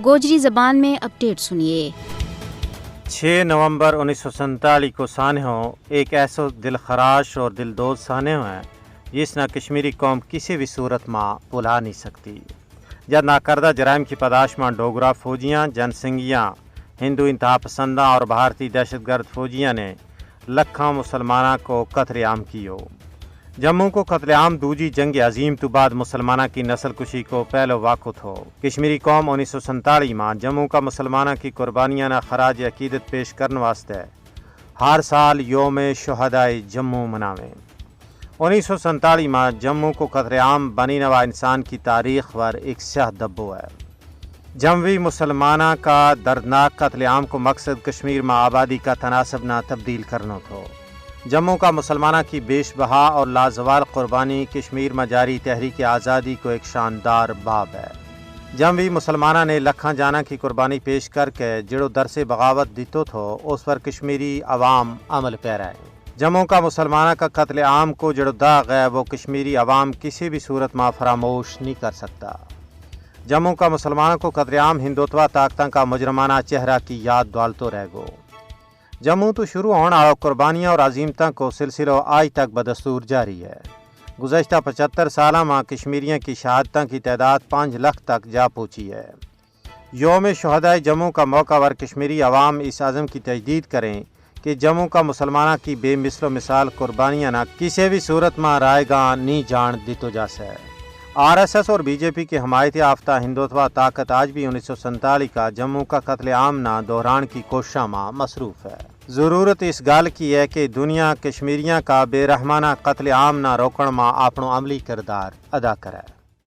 گوجری زبان میں اپڈیٹ سنیے۔ 6 نومبر 1947 کو سانحوں ایک ایسا دلخراش اور دلدوز سانحوں ہے جس نہ کشمیری قوم کسی بھی صورت میں بھلا نہیں سکتی۔ جب ناکردہ جرائم کی پاداش میں ڈوگرا فوجیاں، جن سنگیاں، ہندو انتہا پسنداں اور بھارتی دہشت گرد فوجیاں نے لکھاں مسلمانوں کو قتل عام کیو۔ جموں کو قتل عام دوجی جنگ عظیم تو بعد مسلمانوں کی نسل کشی کو پہلو واقع تھو۔ کشمیری قوم 1947 میں جموں کا مسلمانوں کی قربانیاں نہ خراج عقیدت پیش کرنے واسطے ہر سال یوم شہدائے جموں مناویں۔ 1947 میں جموں کو قتل عام بنی نوا انسان کی تاریخ پر ایک سیاہ دبو ہے۔ جموی مسلمانوں کا دردناک قتل عام کو مقصد کشمیر میں آبادی کا تناسب نہ تبدیل کرنا تھا۔ جموں کا مسلمانوں کی بیش بہا اور لازوال قربانی کشمیر میں جاری تحریک آزادی کو ایک شاندار باب ہے۔ جموی مسلمانوں نے لکھاں جانا کی قربانی پیش کر کے جڑو درس بغاوت دیتو تھو اس پر کشمیری عوام عمل پیرا ہے۔ جموں کا مسلمانوں کا قتل عام کو جڑو داغ ہے وہ کشمیری عوام کسی بھی صورت میں فراموش نہیں کر سکتا۔ جموں کا مسلمانوں کو قتل عام ہندوتوا طاقتوں کا مجرمانہ چہرہ کی یاد دالتو رہ گو۔ جموں تو شروع ہونے والا قربانیاں اور عظیمتوں کو سلسلہ آج تک بدستور جاری ہے۔ گزشتہ 75 سالہ میں کشمیریوں کی شہادتوں کی تعداد 5 لاکھ تک جا پہنچی ہے۔ یوم شہدائے جموں کا موقع پر کشمیری عوام اس عزم کی تجدید کریں کہ جموں کا مسلمانوں کی بے مثل و مثال قربانیاں نہ کسی بھی صورت میں رائے گاہ نہیں جان دیتو جا سکے۔ RSS اور BJP کی حمایت یافتہ ہندوتوا طاقت آج بھی 1947 کا جموں کا قتل عام نہ دہران کی کوششوں میں مصروف ہے۔ ضرورت اس گال کی ہے کہ دنیا کشمیریوں کا بے رحمانہ قتل عام نہ روکن میں اپنا عملی کردار ادا کرے۔